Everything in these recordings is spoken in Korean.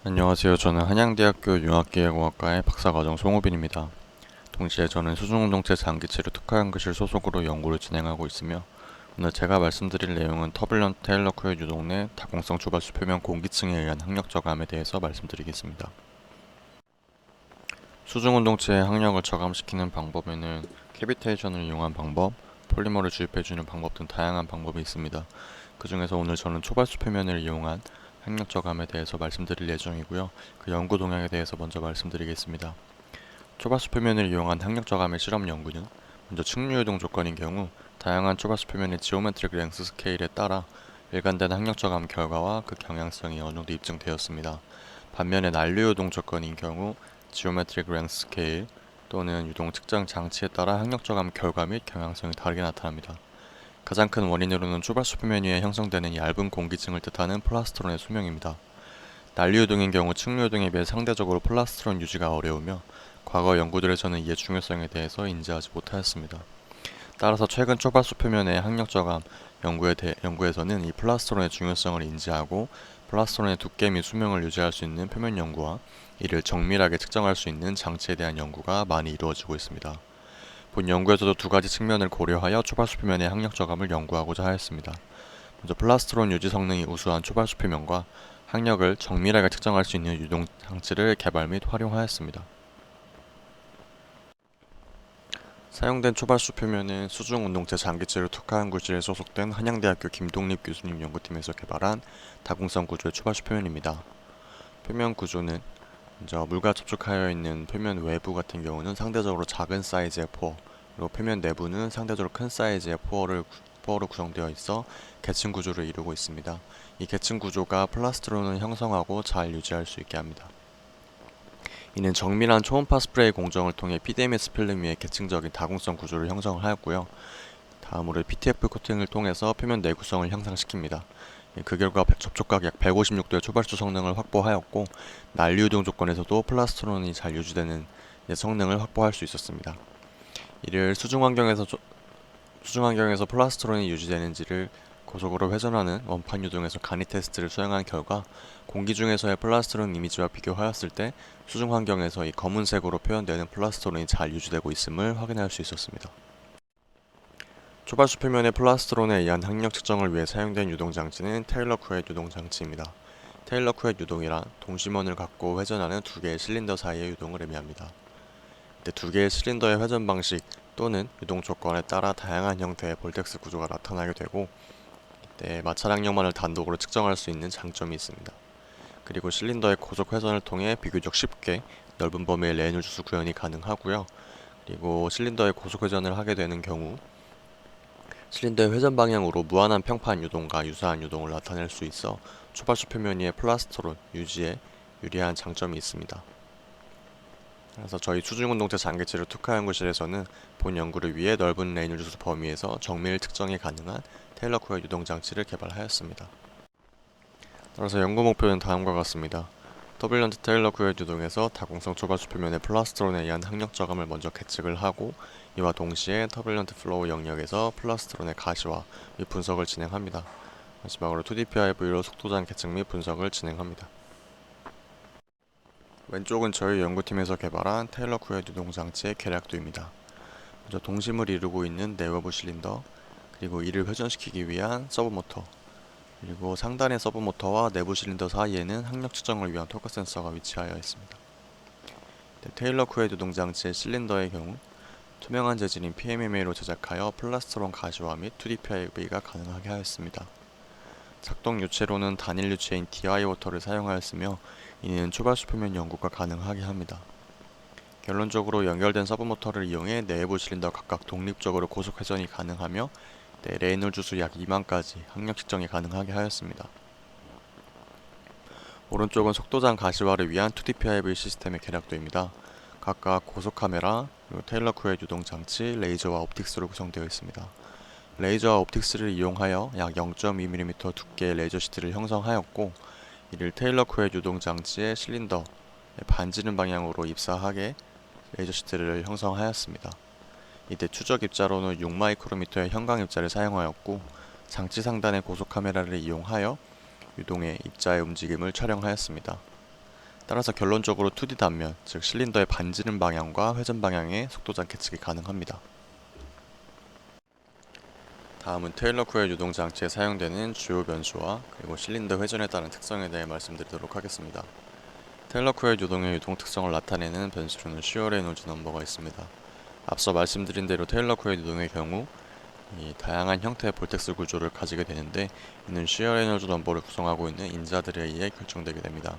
안녕하세요. 저는 한양대학교 융합기계공학과의 박사과정 송우빈입니다. 동시에 저는 수중운동체 장기체류 특화연구실 소속으로 연구를 진행하고 있으며 오늘 제가 말씀드릴 내용은 터뷸런트 테일러 코일 유동 내 다공성 주발수 표면 공기층에 의한 항력 저감에 대해서 말씀드리겠습니다. 수중운동체의 항력을 저감시키는 방법에는 캐비테이션을 이용한 방법, 폴리머를 주입해주는 방법 등 다양한 방법이 있습니다. 그 중에서 오늘 저는 초발수 표면을 이용한 항력 저감에 대해서 말씀드릴 예정이고요. 그 연구 동향에 대해서 먼저 말씀드리겠습니다. 초발수 표면을 이용한 항력 저감의 실험 연구는 먼저 측류 유동 조건인 경우 다양한 초발수 표면의 지오메트릭 랭스 스케일에 따라 일관된 항력 저감 결과와 그 경향성이 어느 정도 입증되었습니다. 반면에 난류 유동 조건인 경우 지오메트릭 랭스 스케일 또는 유동 측정 장치에 따라 항력 저감 결과 및 경향성이 다르게 나타납니다. 가장 큰 원인으로는 초발수 표면 위에 형성되는 얇은 공기층을 뜻하는 플라스트론의 수명입니다. 난류 유동인 경우 측류 유동에 비해 상대적으로 플라스트론 유지가 어려우며 과거 연구들에서는 이의 중요성에 대해서 인지하지 못하였습니다. 따라서 최근 초발수 표면의 항력 저감 연구에서는 이 플라스트론의 중요성을 인지하고 플라스트론의 두께 및 수명을 유지할 수 있는 표면 연구와 이를 정밀하게 측정할 수 있는 장치에 대한 연구가 많이 이루어지고 있습니다. 본 연구에서도 두 가지 측면을 고려하여 초발수 표면의 항력 저감을 연구하고자 하였습니다. 먼저 플라스트론 유지 성능이 우수한 초발수 표면과 항력을 정밀하게 측정할 수 있는 유동 장치를 개발 및 활용하였습니다. 사용된 초발수 표면은 수중운동체 장기체류 특화연구실에 소속된 한양대학교 김동립 교수님 연구팀에서 개발한 다공성 구조의 초발수 표면입니다. 표면 구조는 먼저 물과 접촉하여 있는 표면 외부 같은 경우는 상대적으로 작은 사이즈의 포어, 그리고 표면 내부는 상대적으로 큰 사이즈의 포어로 구성되어 있어 계층 구조를 이루고 있습니다. 이 계층 구조가 플라스트론을 형성하고 잘 유지할 수 있게 합니다. 이는 정밀한 초음파 스프레이 공정을 통해 PDMS 필름 위에 계층적인 다공성 구조를 형성을 하였고요. 다음으로 PTF 코팅을 통해서 표면 내구성을 향상시킵니다. 그 결과 접촉각 약 156도의 초발수 성능을 확보하였고 난류 유동 조건에서도 플라스트론이 잘 유지되는 성능을 확보할 수 있었습니다. 이를 수중 환경에서 플라스트론이 유지되는지를 고속으로 회전하는 원판 유동에서 간이 테스트를 수행한 결과 공기 중에서의 플라스트론 이미지와 비교하였을 때 수중 환경에서 이 검은색으로 표현되는 플라스트론이 잘 유지되고 있음을 확인할 수 있었습니다. 초발수 표면의 플라스트론에 의한 항력 측정을 위해 사용된 유동장치는 테일러 쿠엣 유동장치입니다. 테일러 쿠엣 유동이란 동심원을 갖고 회전하는 두 개의 실린더 사이의 유동을 의미합니다. 두 개의 실린더의 회전 방식 또는 유동 조건에 따라 다양한 형태의 볼텍스 구조가 나타나게 되고 마찰 항력만을 단독으로 측정할 수 있는 장점이 있습니다. 그리고 실린더의 고속 회전을 통해 비교적 쉽게 넓은 범위의 레이놀 주수 구현이 가능하고요. 그리고 실린더의 고속 회전을 하게 되는 경우 실린더의 회전 방향으로 무한한 평판 유동과 유사한 유동을 나타낼 수 있어 초발수 표면 위의 플라스트론 유지에 유리한 장점이 있습니다. 그래서 저희 수중운동체 장기체류 특화연구실에서는 본 연구를 위해 넓은 레이놀 주수 범위에서 정밀 측정이 가능한 테일러 쿠엣 유동 장치를 개발하였습니다. 따라서 연구 목표는 다음과 같습니다. 터뷸런트 테일러 쿠엣 유동에서 다공성 초발수 표면의 플라스트론에 의한 항력 저감을 먼저 계측을 하고 이와 동시에 터뷸런트 플로우 영역에서 플라스트론의 가시화 및 분석을 진행합니다. 마지막으로 2DPIV로 속도장 계측 및 분석을 진행합니다. 왼쪽은 저희 연구팀에서 개발한 테일러 쿠엣 유동 장치의 계략도입니다. 먼저 동심을 이루고 있는 내외부 실린더, 그리고 이를 회전시키기 위한 서브모터, 그리고 상단의 서브모터와 내부 실린더 사이에는 항력 측정을 위한 토크 센서가 위치하여 있습니다. 테일러 쿠엣 유동 장치의 실린더의 경우 투명한 재질인 PMMA로 제작하여 플라스트론 가시화 및 2DPIV가 가능하게 하였습니다. 작동 유체로는 단일 유체인 DI 워터를 사용하였으며 이는 초발수 표면 연구가 가능하게 합니다. 결론적으로 연결된 서브모터를 이용해 내부 실린더 각각 독립적으로 고속 회전이 가능하며 레이놀 주수 약 2만까지 항력 측정이 가능하게 하였습니다. 오른쪽은 속도장 가시화를 위한 2DPIV 시스템의 계략도입니다. 각각 고속 카메라, 그리고 테일러 쿠엣 유동 장치, 레이저와 옵틱스로 구성되어 있습니다. 레이저와 옵틱스를 이용하여 약 0.2mm 두께의 레이저 시트를 형성하였고 이를 테일러 쿠엣 유동 장치의 실린더에 반지름 방향으로 입사하게 레이저 시트를 형성하였습니다. 이때 추적 입자로는 6마이크로미터의 형광 입자를 사용하였고 장치 상단의 고속 카메라를 이용하여 유동의 입자의 움직임을 촬영하였습니다. 따라서 결론적으로 2D 단면, 즉 실린더의 반지름 방향과 회전 방향의 속도장 계측이 가능합니다. 다음은 테일러 코일 유동 장치에 사용되는 주요 변수와 그리고 실린더 회전에 따른 특성에 대해 말씀드리도록 하겠습니다. 테일러 코일 유동의 유동 특성을 나타내는 변수로는 슈어 레이놀즈 넘버가 있습니다. 앞서 말씀드린 대로 테일러 코일 유동의 경우 이 다양한 형태의 볼텍스 구조를 가지게 되는데, 이는 슈어 레이놀즈 넘버를 구성하고 있는 인자들에 의해 결정되게 됩니다.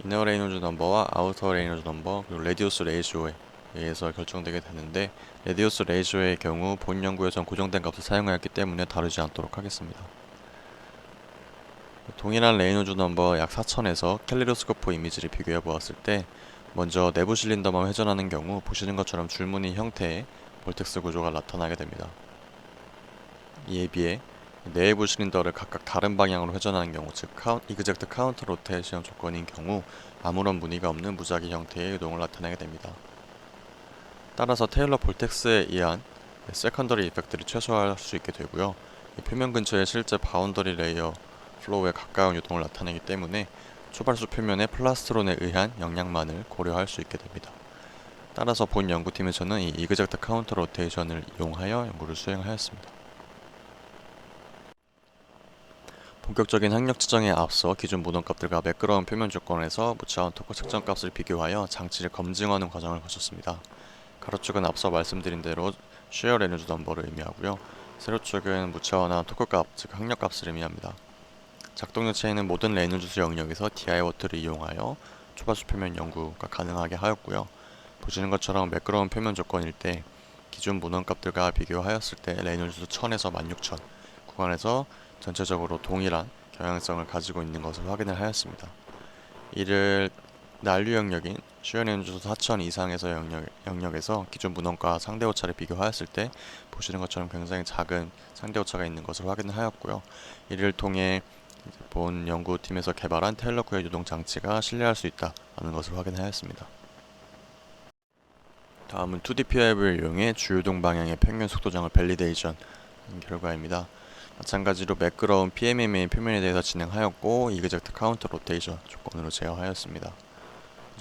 이너 레이놀즈 넘버와 아우터 레이놀즈 넘버, 그리고 레디우스 레이쇼에 의해서 결정되게 되는데, 레디우스 레이쇼의 경우 본 연구에선 고정된 값을 사용하였기 때문에 다루지 않도록 하겠습니다. 동일한 레이놀즈 넘버 약 4000에서 캘리로스코프 이미지를 비교해 보았을 때, 먼저 내부 실린더만 회전하는 경우 보시는 것처럼 줄무늬 형태의 볼텍스 구조가 나타나게 됩니다. 이에 비해 내부 실린더를 각각 다른 방향으로 회전하는 경우, 즉 이그젝트 카운터 로테이션 조건인 경우 아무런 무늬가 없는 무작위 형태의 유동을 나타내게 됩니다. 따라서 테일러 볼텍스에 의한 세컨더리 이펙트를 최소화할 수 있게 되고요. 이 표면 근처의 실제 바운더리 레이어 플로우에 가까운 유동을 나타내기 때문에 초발수 표면의 플라스트론에 의한 영향만을 고려할 수 있게 됩니다. 따라서 본 연구팀에서는 이 이그젝트 카운터 로테이션을 이용하여 연구를 수행하였습니다. 본격적인 학력 측정에 앞서 기존 모던값들과 매끄러운 표면 조건에서 무차원 토크 측정값을 비교하여 장치를 검증하는 과정을 거쳤습니다. 가로축은 앞서 말씀드린 대로 쉐어 레이놀즈 넘버를 의미하고요. 세로축은 무차원한 토크값, 즉 학력값을 의미합니다. 작동요체에는 모든 레이놀즈 영역에서 DI-워트를 이용하여 초바수 표면 연구가 가능하게 하였고요. 보시는 것처럼 매끄러운 표면 조건일 때 기존 모던값들과 비교하였을 때 레이놀즈 1000에서 16000 구간에서 전체적으로 동일한 경향성을 가지고 있는 것을 확인을 하였습니다. 이를 난류 영역인 슈어레인주 4000 이상에서 영역에서 기존 문헌과 상대 오차를 비교하였을 때 보시는 것처럼 굉장히 작은 상대 오차가 있는 것을 확인을 하였고요. 이를 통해 본 연구팀에서 개발한 테일러 코일 유동 장치가 신뢰할 수 있다는 것을 확인하였습니다. 다음은 2D PIV를 이용해 주유동 방향의 평면 속도장을 밸리데이션 결과입니다. 마찬가지로 매끄러운 PMMA 표면에 대해서 진행하였고, 이그젝트 카운터 로테이션 조건으로 제어하였습니다.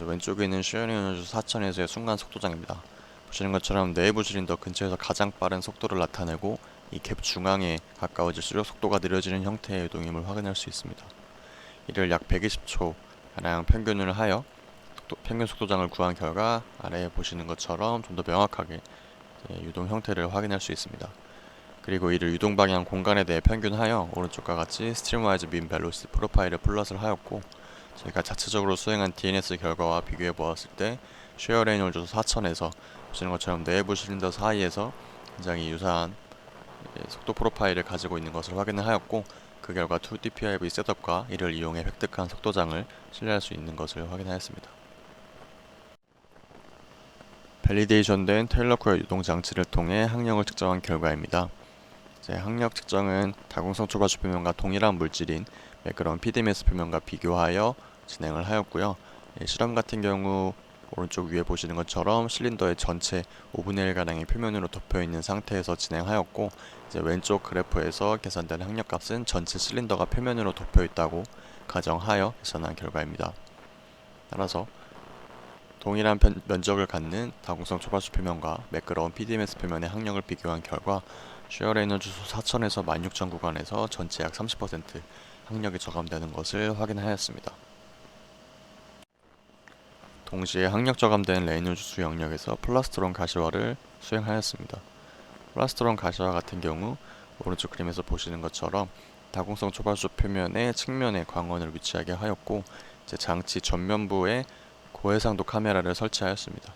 왼쪽에 있는 슈어리온즈 4000에서의 순간 속도장입니다. 보시는 것처럼 내부 실린더 근처에서 가장 빠른 속도를 나타내고, 이 갭 중앙에 가까워질수록 속도가 느려지는 형태의 유동임을 확인할 수 있습니다. 이를 약 120초 가량 평균을 하여 평균 속도장을 구한 결과 아래에 보시는 것처럼 좀 더 명확하게 유동 형태를 확인할 수 있습니다. 그리고 이를 유동 방향 공간에 대해 평균하여 오른쪽과 같이 스트림와이즈 민 벨로시티 프로파일을 플롯을 하였고, 저희가 자체적으로 수행한 DNS 결과와 비교해 보았을 때 쉐어 레이놀즈 4000에서 보시는 것처럼 내부 실린더 사이에서 굉장히 유사한 속도 프로파일을 가지고 있는 것을 확인을 하였고, 그 결과 2D PIV 셋업과 이를 이용해 획득한 속도장을 신뢰할 수 있는 것을 확인하였습니다. 밸리데이션된 테일러 코일 유동 장치를 통해 학력을 측정한 결과입니다. 학력 측정은 다공성 초바수 표면과 동일한 물질인 매끄러운 PDMS 표면과 비교하여 진행을 하였고요. 실험 같은 경우 오른쪽 위에 보시는 것처럼 실린더의 전체 5분의 1가량의 표면으로 덮여있는 상태에서 진행하였고, 왼쪽 그래프에서 계산된 학력값은 전체 실린더가 표면으로 덮여있다고 가정하여 계산한 결과입니다. 따라서 동일한 면적을 갖는 다공성 초바수 표면과 매끄러운 PDMS 표면의 학력을 비교한 결과 쉐어 레이놀즈 4000에서 16000 구간에서 전체 약 30% 학력이 저감되는 것을 확인하였습니다. 동시에 학력 저감된 레이놀즈 영역에서 플라스트론 가시화를 수행하였습니다. 플라스트론 가시화 같은 경우 오른쪽 그림에서 보시는 것처럼 다공성 초발수 표면의 측면에 광원을 위치하게 하였고, 장치 전면부에 고해상도 카메라를 설치하였습니다.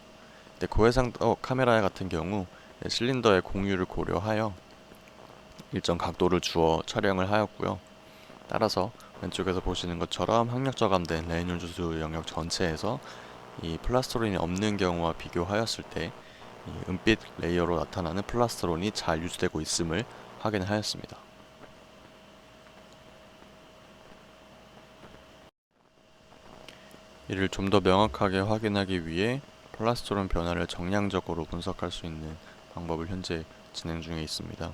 고해상도 카메라 같은 경우 실린더의 공유를 고려하여 일정 각도를 주어 촬영을 하였고요. 따라서 왼쪽에서 보시는 것처럼 학력 저감된 레이놀즈 영역 전체에서 이 플라스트론이 없는 경우와 비교하였을 때 은빛 레이어로 나타나는 플라스트론이 잘 유지되고 있음을 확인하였습니다. 이를 좀 더 명확하게 확인하기 위해 플라스트론 변화를 정량적으로 분석할 수 있는 방법을 현재 진행 중에 있습니다.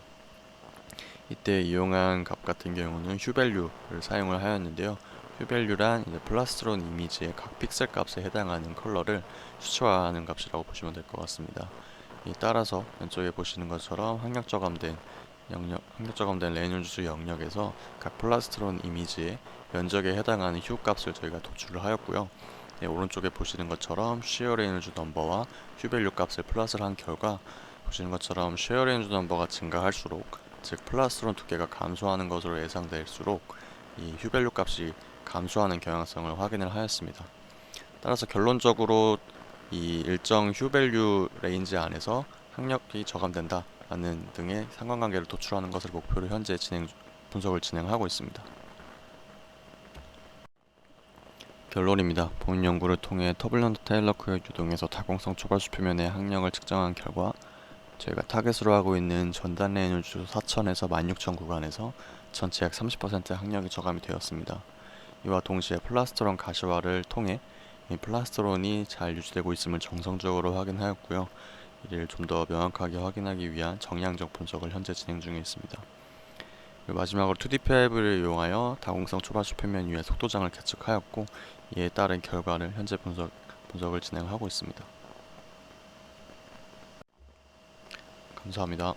이때 이용한 값 같은 경우는 휴밸류를 사용을 하였는데요. 휴밸류란 이제 플라스트론 이미지의 각 픽셀 값에 해당하는 컬러를 수치화하는 값이라고 보시면 될 것 같습니다. 따라서 왼쪽에 보시는 것처럼 항력저감된 레놀즈수 영역에서 각 플라스트론 이미지의 면적에 해당하는 휴 값을 저희가 도출을 하였고요. 오른쪽에 보시는 것처럼 쉐어 레놀즈 넘버와 휴밸류 값을 플러스를 한 결과 보시는 것처럼 쉐어 레놀즈 넘버가 증가할수록, 즉 플라스트론 두께가 감소하는 것으로 예상될수록 이 휴밸류 값이 감소하는 경향성을 확인을 하였습니다. 따라서 결론적으로 이 일정 휴밸류 레인지 안에서 항력이 저감된다 라는 등의 상관관계를 도출하는 것을 목표로 현재 분석을 진행하고 있습니다. 결론입니다. 본 연구를 통해 터블런트 테일러크의 유동에서 다공성 초발수 표면의 항력을 측정한 결과 저희가 타겟으로 하고 있는 전단 레놀즈 4000에서 16000 구간에서 전체 약 30% 항력이 저감이 되었습니다. 이와 동시에 플라스트론 가시화를 통해 이 플라스트론이 잘 유지되고 있음을 정성적으로 확인하였고요. 이를 좀 더 명확하게 확인하기 위한 정량적 분석을 현재 진행 중에 있습니다. 그리고 마지막으로 2D 파이브를 이용하여 다공성 초발수 표면 위에 속도장을 계측하였고, 이에 따른 결과를 현재 분석을 진행하고 있습니다. 감사합니다.